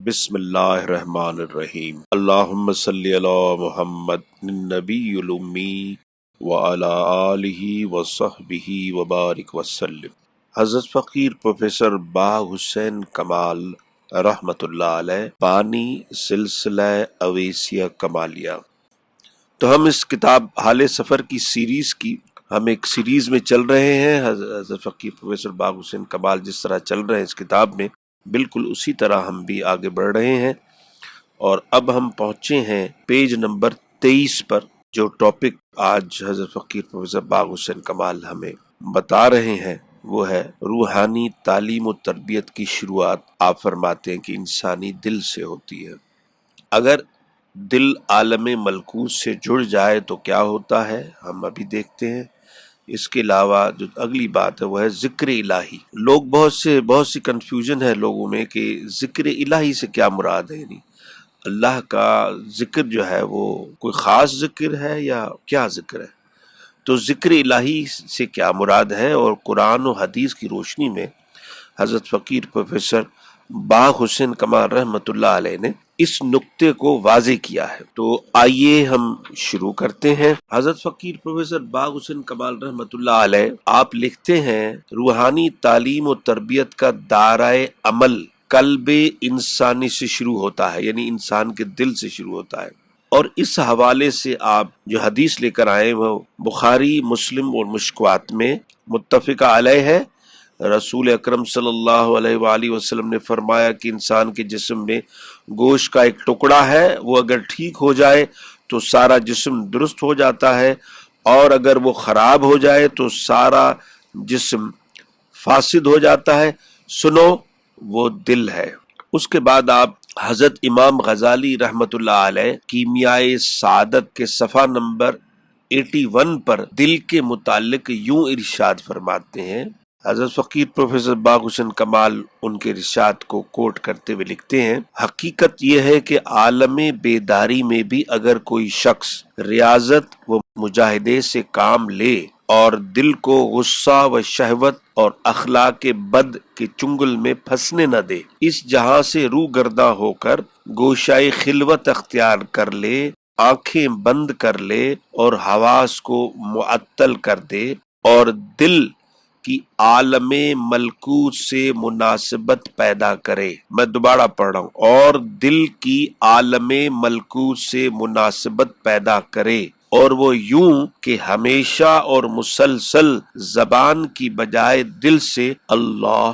بسم اللہ الرحمن الرحیم اللہم صلی علی محمد النبی الامی وعلی آلہ وصحبہ وبارک وسلم۔ حضرت فقیر پروفیسر باغ حسین کمال رحمۃ اللہ علیہ، بانی سلسلہ اویسیہ کمالیہ۔ تو ہم اس کتاب حال سفر کی سیریز ہم ایک سیریز میں چل رہے ہیں۔ حضرت فقیر پروفیسر باغ حسین کمال جس طرح چل رہے ہیں اس کتاب میں، بالکل اسی طرح ہم بھی آگے بڑھ رہے ہیں، اور اب ہم پہنچے ہیں پیج نمبر 23 پر۔ جو ٹاپک آج حضرت فقیر پروفیسر باغ حسین کمال ہمیں بتا رہے ہیں وہ ہے روحانی تعلیم و تربیت کی شروعات۔ آپ فرماتے ہیں کہ انسانی دل سے ہوتی ہے۔ اگر دل عالم ملکوت سے جڑ جائے تو کیا ہوتا ہے، ہم ابھی دیکھتے ہیں۔ اس کے علاوہ جو اگلی بات ہے وہ ہے ذکر الہی۔ لوگ بہت سی کنفیوژن ہے لوگوں میں کہ ذکر الہی سے کیا مراد ہے، یعنی اللہ کا ذکر جو ہے وہ کوئی خاص ذکر ہے یا کیا ذکر ہے۔ تو ذکر الہی سے کیا مراد ہے، اور قرآن و حدیث کی روشنی میں حضرت فقیر پروفیسر باغ حسین کمال رحمۃ اللہ علیہ نے اس نقطے کو واضح کیا ہے۔ تو آئیے ہم شروع کرتے ہیں۔ حضرت فقیر پروفیسر باغ حسین کمال رحمۃ اللہ علیہ آپ لکھتے ہیں، روحانی تعلیم و تربیت کا دائرۂ عمل قلب انسانی سے شروع ہوتا ہے، یعنی انسان کے دل سے شروع ہوتا ہے۔ اور اس حوالے سے آپ جو حدیث لے کر آئے وہ بخاری، مسلم اور مشکوات میں متفقہ علیہ ہے۔ رسول اکرم صلی اللہ علیہ وآلہ وسلم نے فرمایا کہ انسان کے جسم میں گوشت کا ایک ٹکڑا ہے، وہ اگر ٹھیک ہو جائے تو سارا جسم درست ہو جاتا ہے، اور اگر وہ خراب ہو جائے تو سارا جسم فاسد ہو جاتا ہے۔ سنو، وہ دل ہے۔ اس کے بعد آپ حضرت امام غزالی رحمۃ اللہ علیہ کیمیائے سعادت کے صفحہ نمبر 81 پر دل کے متعلق یوں ارشاد فرماتے ہیں۔ حضرت فقیر پروفیسر باغ حسین کمال ان کے ارشاد کو کوٹ کرتے ہوئے لکھتے ہیں، حقیقت یہ ہے کہ عالم بیداری میں بھی اگر کوئی شخص ریاضت و مجاہدے سے کام لے اور دل کو غصہ و شہوت اور اخلاق بد کے چنگل میں پھنسنے نہ دے، اس جہاں سے رو گرداں ہو کر گوشائے خلوت اختیار کر لے، آنکھیں بند کر لے اور حواس کو معطل کر دے، اور دل کی عالم ملکوت سے مناسبت پیدا کرے۔ میں دوبارہ پڑھ رہا ہوں، اور دل کی عالم ملکوت سے مناسبت پیدا کرے، اور وہ یوں کہ ہمیشہ اور مسلسل زبان کی بجائے دل سے اللہ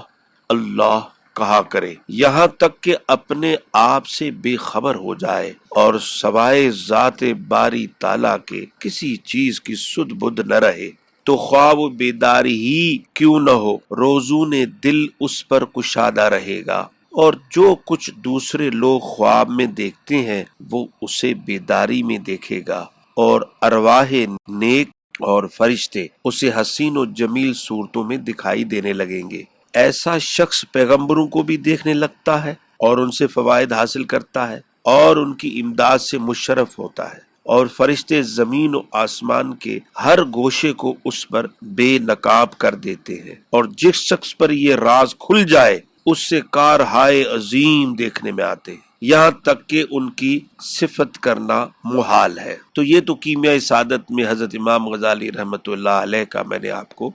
اللہ کہا کرے، یہاں تک کہ اپنے آپ سے بے خبر ہو جائے اور سوائے ذات باری تعالیٰ کے کسی چیز کی سدھ بدھ نہ رہے، تو خواہ وہ بیداری ہی کیوں نہ ہو، روزون دل اس پر کشادہ رہے گا، اور جو کچھ دوسرے لوگ خواب میں دیکھتے ہیں وہ اسے بیداری میں دیکھے گا، اور ارواح نیک اور فرشتے اسے حسین و جمیل صورتوں میں دکھائی دینے لگیں گے۔ ایسا شخص پیغمبروں کو بھی دیکھنے لگتا ہے اور ان سے فوائد حاصل کرتا ہے اور ان کی امداد سے مشرف ہوتا ہے، اور فرشتے زمین و آسمان کے ہر گوشے کو اس پر بے نقاب کر دیتے ہیں، اور جس شخص پر یہ راز کھل جائے اس سے کار ہائے عظیم دیکھنے میں آتے ہیں، یہاں تک کہ ان کی صفت کرنا محال ہے۔ تو یہ تو کیمیائے سعادت میں حضرت امام غزالی رحمۃ اللہ علیہ کا میں نے آپ کو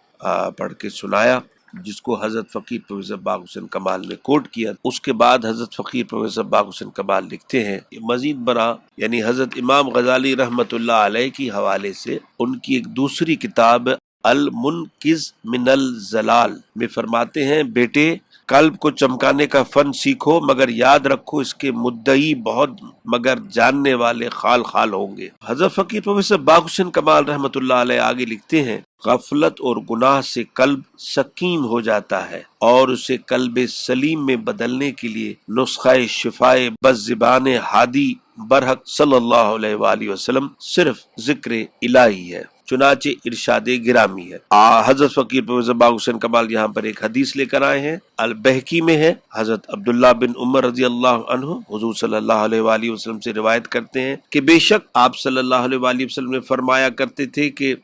پڑھ کے سنایا، جس کو حضرت فقیر پروفیسر باغ حسین کمال نے کوٹ کیا۔ اس کے بعد حضرت فقیر پروفیسر باغ حسین کمال لکھتے ہیں، مزید برآں یعنی حضرت امام غزالی رحمۃ اللہ علیہ کی حوالے سے ان کی ایک دوسری کتاب المنقذ من الضلال میں فرماتے ہیں، بیٹے قلب کو چمکانے کا فن سیکھو، مگر یاد رکھو اس کے مدعی بہت مگر جاننے والے خال خال ہوں گے۔ حضرت فقیر پروفیسر باغ حسین کمال رحمۃ اللہ علیہ آگے لکھتے ہیں، غفلت اور گناہ سے قلب سقیم ہو جاتا ہے، اور اسے قلب سلیم میں بدلنے کے لیے نسخہ شفائے بس زبان ہادی برحق صلی اللہ علیہ وآلہ وسلم صرف ذکر الہی ہے۔ چنانچہ ارشاد گرامی ہے۔ حضرت فقیر پروفیسر باغ حسین کمال یہاں پر ایک حدیث لے کر آئے ہیں، البہقی میں ہے، حضرت عبداللہ بن عمر رضی اللہ عنہ حضور صلی اللہ علیہ وآلہ وسلم سے روایت کرتے ہیں کہ بے شک آپ صلی اللہ علیہ وآلہ وسلم نے فرمایا کرتے تھے کہ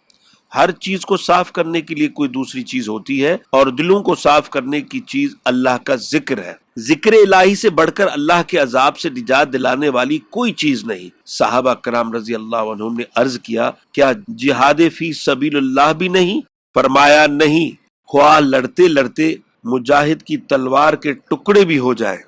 ہر چیز کو صاف کرنے کے لیے کوئی دوسری چیز ہوتی ہے، اور دلوں کو صاف کرنے کی چیز اللہ کا ذکر ہے۔ ذکر الہی سے بڑھ کر اللہ کے عذاب سے نجات دلانے والی کوئی چیز نہیں۔ صحابہ کرام رضی اللہ عنہم نے عرض کیا کیا جہاد فی سبیل اللہ بھی نہیں؟ فرمایا نہیں، خواہ لڑتے لڑتے مجاہد کی تلوار کے ٹکڑے بھی ہو جائیں۔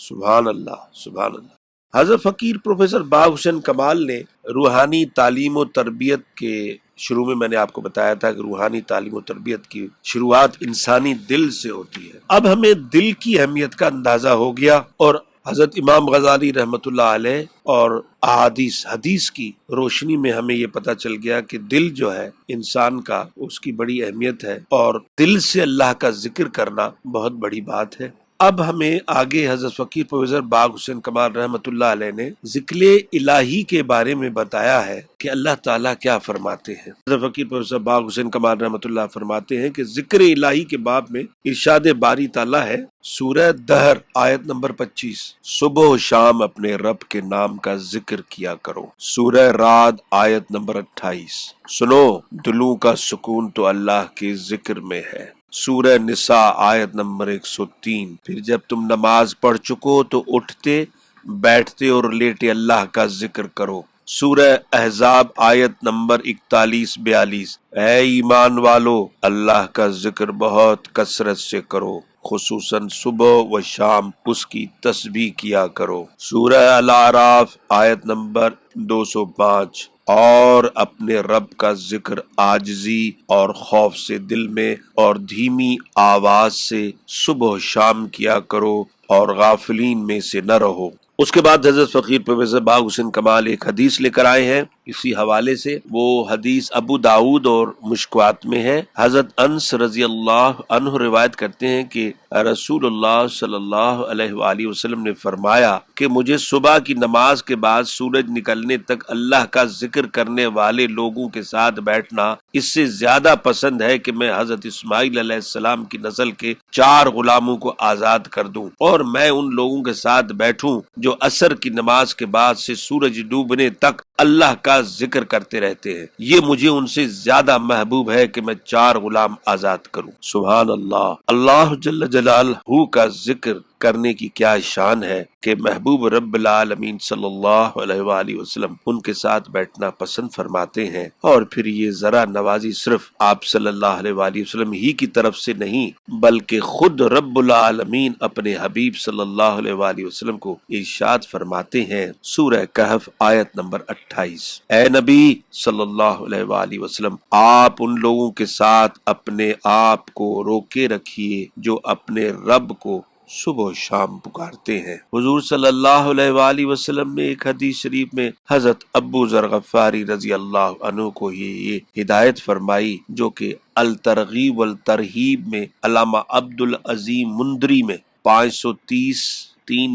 سبحان اللہ، سبحان اللہ۔ حضرت فقیر پروفیسر باغ حسین کمال نے روحانی تعلیم و تربیت کے شروع میں نے آپ کو بتایا تھا کہ روحانی تعلیم و تربیت کی شروعات انسانی دل سے ہوتی ہے۔ اب ہمیں دل کی اہمیت کا اندازہ ہو گیا، اور حضرت امام غزالی رحمۃ اللہ علیہ اور حدیث کی روشنی میں ہمیں یہ پتہ چل گیا کہ دل جو ہے انسان کا، اس کی بڑی اہمیت ہے، اور دل سے اللہ کا ذکر کرنا بہت بڑی بات ہے۔ اب ہمیں آگے حضرت فقیر پروفیسر باغ حسین کمال رحمۃ اللہ علیہ نے ذکر الہی کے بارے میں بتایا ہے کہ اللہ تعالیٰ کیا فرماتے ہیں۔ حضرت فقیر پروفیسر باغ حسین کمال رحمۃ اللہ فرماتے ہیں کہ ذکر الہی کے باب میں ارشاد باری تعالیٰ ہے، سورہ دہر آیت نمبر 25، صبح و شام اپنے رب کے نام کا ذکر کیا کرو۔ سورہ رعد آیت نمبر 28، سنو دلوں کا سکون تو اللہ کے ذکر میں ہے۔ سورہ نساء آیت نمبر 103، پھر جب تم نماز پڑھ چکو تو اٹھتے بیٹھتے اور لیٹے اللہ کا ذکر کرو۔ سورہ احزاب آیت نمبر 41-42، اے ایمان والو اللہ کا ذکر بہت کثرت سے کرو، خصوصاً صبح و شام اس کی تسبیح کیا کرو۔ سورہ الاعراف آیت نمبر 205، اور اپنے رب کا ذکر عاجزی اور خوف سے دل میں اور دھیمی آواز سے صبح و شام کیا کرو، اور غافلین میں سے نہ رہو۔ اس کے بعد حضرت فقیر پروفیسر باغ حسین کمال ایک حدیث لے کر آئے ہیں اسی حوالے سے۔ وہ حدیث ابو داؤد اور مشکوات میں ہے۔ حضرت انس رضی اللہ عنہ روایت کرتے ہیں کہ رسول اللہ صلی اللہ علیہ وآلہ وسلم نے فرمایا کہ مجھے صبح کی نماز کے بعد سورج نکلنے تک اللہ کا ذکر کرنے والے لوگوں کے ساتھ بیٹھنا اس سے زیادہ پسند ہے کہ میں حضرت اسماعیل علیہ السلام کی نسل کے 4 غلاموں کو آزاد کر دوں، اور میں ان لوگوں کے ساتھ بیٹھوں جو عصر کی نماز کے بعد سے سورج ڈوبنے تک اللہ کا ذکر کرتے رہتے ہیں۔ یہ مجھے ان سے زیادہ محبوب ہے کہ میں 4 غلام آزاد کروں۔ سبحان اللہ، اللہ جل جلالہ کا ذکر کرنے کی کیا شان ہے کہ محبوب رب العالمین صلی اللہ علیہ وآلہ وسلم ان کے ساتھ بیٹھنا پسند فرماتے ہیں۔ اور پھر یہ ذرا نوازی صرف آپ صلی اللہ علیہ وآلہ وسلم ہی کی طرف سے نہیں، بلکہ خود رب العالمین اپنے حبیب صلی اللہ علیہ وآلہ وسلم کو ارشاد فرماتے ہیں، سورہ کہف آیت نمبر 28، اے نبی صلی اللہ علیہ وآلہ وسلم، آپ ان لوگوں کے ساتھ اپنے آپ کو روکے رکھیے جو اپنے رب کو صبح و شام پکارتے ہیں۔ حضور صلی اللہ علیہ وآلہ وسلم نے ایک حدیث شریف میں حضرت ابو ذر غفاری رضی اللہ عنہ کو یہ ہدایت فرمائی، جو کہ الترغیب والترہیب میں علامہ عبد العظیم مندری میں 530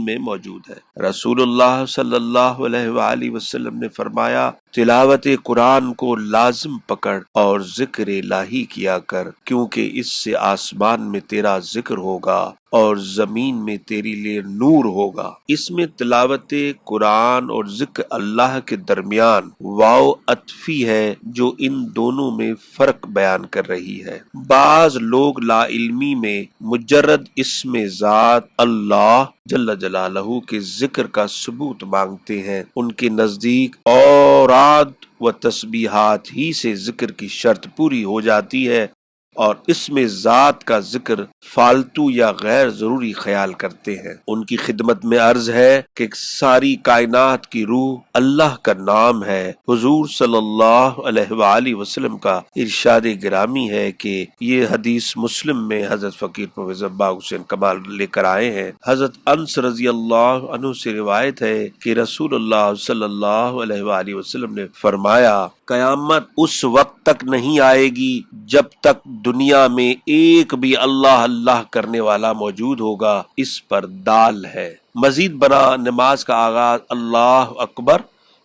میں موجود ہے۔ رسول اللہ صلی اللہ علیہ وآلہ وسلم نے فرمایا، تلاوت قرآن کو لازم پکڑ اور ذکر الہی کیا کر، کیونکہ اس سے آسمان میں تیرا ذکر ہوگا اور زمین میں تیری لیے نور ہوگا۔ اس میں تلاوت قرآن اور ذکر اللہ کے درمیان واو عطفی ہے جو ان دونوں میں فرق بیان کر رہی ہے۔ بعض لوگ لا علمی میں مجرد اسم ذات اللہ جل جلالہ کے ذکر کا ثبوت مانگتے ہیں۔ ان کے نزدیک اوراد و تسبیحات ہی سے ذکر کی شرط پوری ہو جاتی ہے، اور اس میں ذات کا ذکر فالتو یا غیر ضروری خیال کرتے ہیں۔ ان کی خدمت میں عرض ہے کہ ساری کائنات کی روح اللہ کا نام ہے۔ حضور صلی اللہ علیہ وآلہ وسلم کا ارشاد گرامی ہے کہ یہ حدیث مسلم میں حضرت فقیر پروفیسر باغ حسین کمال لے کر آئے ہیں۔ حضرت انس رضی اللہ عنہ سے روایت ہے کہ رسول اللہ صلی اللہ علیہ وآلہ وسلم نے فرمایا، قیامت اس وقت تک نہیں آئے گی جب تک دنیا میں ایک بھی اللہ اللہ کرنے والا موجود ہوگا۔ اس پر دال ہے۔ مزید بنا نماز کا آغاز اللہ اکبر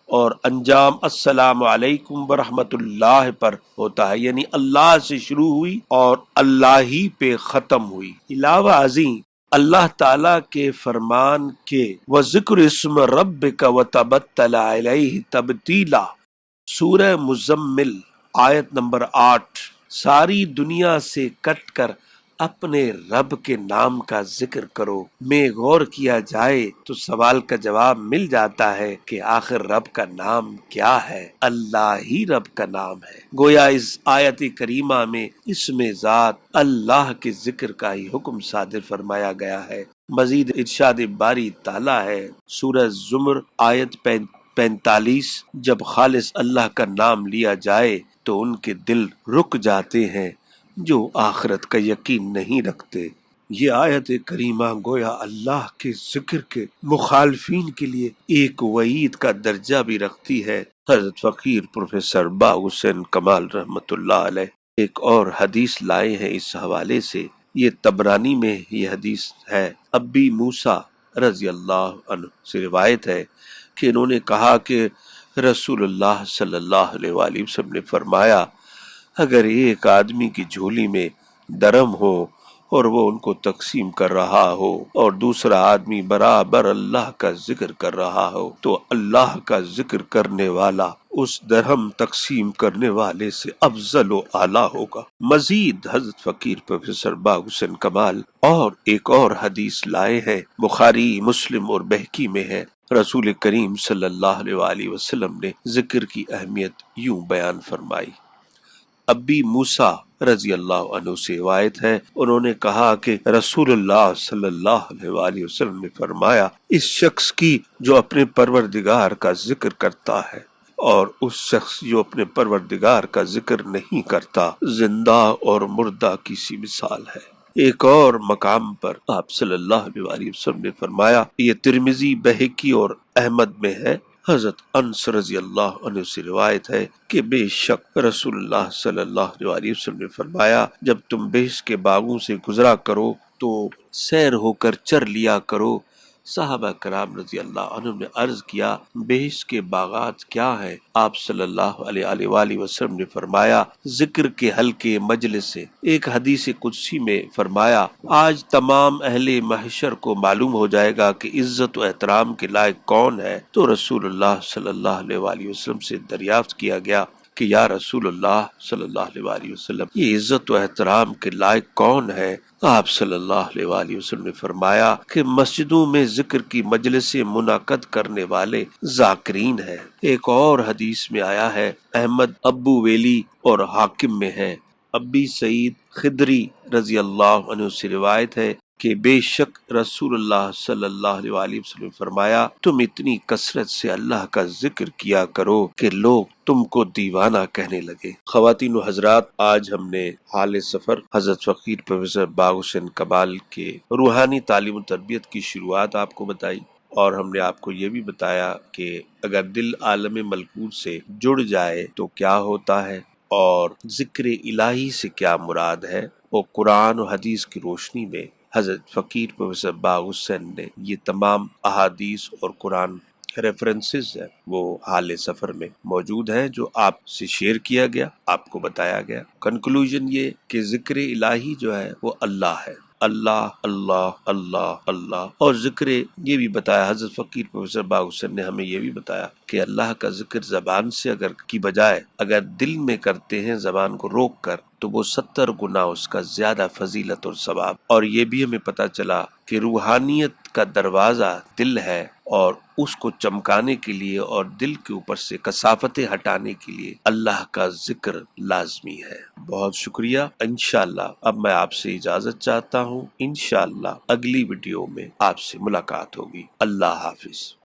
اور انجام السلام علیکم ورحمۃ اللہ پر ہوتا ہے، یعنی اللہ سے شروع ہوئی اور اللہ ہی پہ ختم ہوئی۔ علاوہ ازیں اللہ تعالیٰ کے فرمان کے وَذِكْرِ اسْمِ رَبِّكَ وَتَبَتَّلَ عَلَيْهِ تَبْتِيلًا، سورہ مزمل آیت نمبر 8، ساری دنیا سے کٹ کر اپنے رب کے نام کا ذکر کرو۔ میں غور کیا جائے تو سوال کا جواب مل جاتا ہے کہ آخر رب کا نام کیا ہے؟ اللہ ہی رب کا نام ہے۔ گویا اس آیت کریمہ میں اسم ذات اللہ کے ذکر کا ہی حکم صادر فرمایا گیا ہے۔ مزید ارشاد باری تعالیٰ ہے سورہ زمر آیت 45، جب خالص اللہ کا نام لیا جائے تو ان کے دل رک جاتے ہیں جو آخرت کا یقین نہیں رکھتے۔ یہ آیت کریمہ گویا اللہ کے ذکر کے مخالفین کے لیے ایک وعید کا درجہ بھی رکھتی ہے۔ حضرت فقیر پروفیسر باغ حسین کمال رحمۃ اللہ علیہ ایک اور حدیث لائے ہیں اس حوالے سے۔ یہ طبرانی میں یہ حدیث ہے۔ ابی موسیٰ رضی اللہ عنہ سے روایت ہے کہ انہوں نے کہا کہ رسول اللہ صلی اللہ علیہ وآلہ وسلم نے فرمایا، اگر ایک آدمی کی جھولی میں درم ہو اور وہ ان کو تقسیم کر رہا ہو اور دوسرا آدمی برابر اللہ کا ذکر کر رہا ہو تو اللہ کا ذکر کرنے والا اس درہم تقسیم کرنے والے سے افضل و اعلیٰ ہوگا۔ مزید حضرت فقیر پروفیسر باغ حسین کمال اور ایک اور حدیث لائے ہیں، بخاری مسلم اور بہقی میں ہے۔ رسول کریم صلی اللہ علیہ وآلہ وسلم نے ذکر کی اہمیت یوں بیان فرمائی۔ ابی موسیٰ رضی اللہ عنہ سے روایت ہے، انہوں نے کہا کہ رسول اللہ صلی اللہ علیہ وآلہ وسلم نے فرمایا، اس شخص کی جو اپنے پروردگار کا ذکر کرتا ہے اور اس شخص جو اپنے پروردگار کا ذکر نہیں کرتا، زندہ اور مردہ کی سی مثال ہے۔ ایک اور مقام پر آپ صلی اللہ علیہ وآلہ وسلم نے فرمایا، یہ ترمذی، بہقی اور احمد میں ہے، حضرت انس رضی اللہ عنہ سے روایت ہے کہ بے شک رسول اللہ صلی اللہ علیہ وآلہ وسلم نے فرمایا، جب تم بہشت کے باغوں سے گزرا کرو تو سیر ہو کر چر لیا کرو۔ صحابہ کرام رضی اللہ عنہ نے عرض کیا، بہشت کے باغات کیا ہیں؟ آپ صلی اللہ علیہ وآلہ وسلم نے فرمایا، ذکر کے حلقے مجلس سے۔ ایک حدیث قدسی میں فرمایا، آج تمام اہل محشر کو معلوم ہو جائے گا کہ عزت و احترام کے لائق کون ہے۔ تو رسول اللہ صلی اللہ علیہ وآلہ وسلم سے دریافت کیا گیا کہ یا رسول اللہ صلی اللہ علیہ وآلہ وسلم، یہ عزت و احترام کے لائق کون ہے؟ آپ صلی اللہ علیہ وآلہ وسلم نے فرمایا کہ مسجدوں میں ذکر کی مجلسیں منعقد کرنے والے ذاکرین ہیں۔ ایک اور حدیث میں آیا ہے، احمد، ابو ویلی اور حاکم میں ہے، ابی سعید خدری رضی اللہ عنہ سے روایت ہے کہ بے شک رسول اللہ صلی اللہ علیہ وآلہ وسلم نے فرمایا، تم اتنی کثرت سے اللہ کا ذکر کیا کرو کہ لوگ تم کو دیوانہ کہنے لگے۔ خواتین و حضرات، آج ہم نے حال سفر حضرت فقیر پروفیسر باغ حسین کمال کے روحانی تعلیم و تربیت کی شروعات آپ کو بتائی، اور ہم نے آپ کو یہ بھی بتایا کہ اگر دل عالم ملکوت سے جڑ جائے تو کیا ہوتا ہے، اور ذکر الہی سے کیا مراد ہے، اور قرآن و حدیث کی روشنی میں حضرت فقیر پروفیسر باغ حسین نے یہ تمام احادیث اور قرآن ریفرنسز ہیں وہ حال سفر میں موجود ہیں، جو آپ سے شیئر کیا گیا، آپ کو بتایا گیا۔ کنکلوژن یہ کہ ذکر الہی جو ہے وہ اللہ ہے، اللہ اللہ اللہ اللہ، اور ذکر یہ بھی بتایا حضرت فقیر پروفیسر باغ حسین نے ہمیں یہ بھی بتایا کہ اللہ کا ذکر زبان سے اگر کی بجائے اگر دل میں کرتے ہیں زبان کو روک کر تو وہ 70 گنا اس کا زیادہ فضیلت اور ثواب۔ اور یہ بھی ہمیں پتہ چلا کہ روحانیت کا دروازہ دل ہے، اور اس کو چمکانے کے لیے اور دل کے اوپر سے کثافتیں ہٹانے کے لیے اللہ کا ذکر لازمی ہے۔ بہت شکریہ۔ انشاءاللہ اب میں آپ سے اجازت چاہتا ہوں، انشاءاللہ اگلی ویڈیو میں آپ سے ملاقات ہوگی۔ اللہ حافظ۔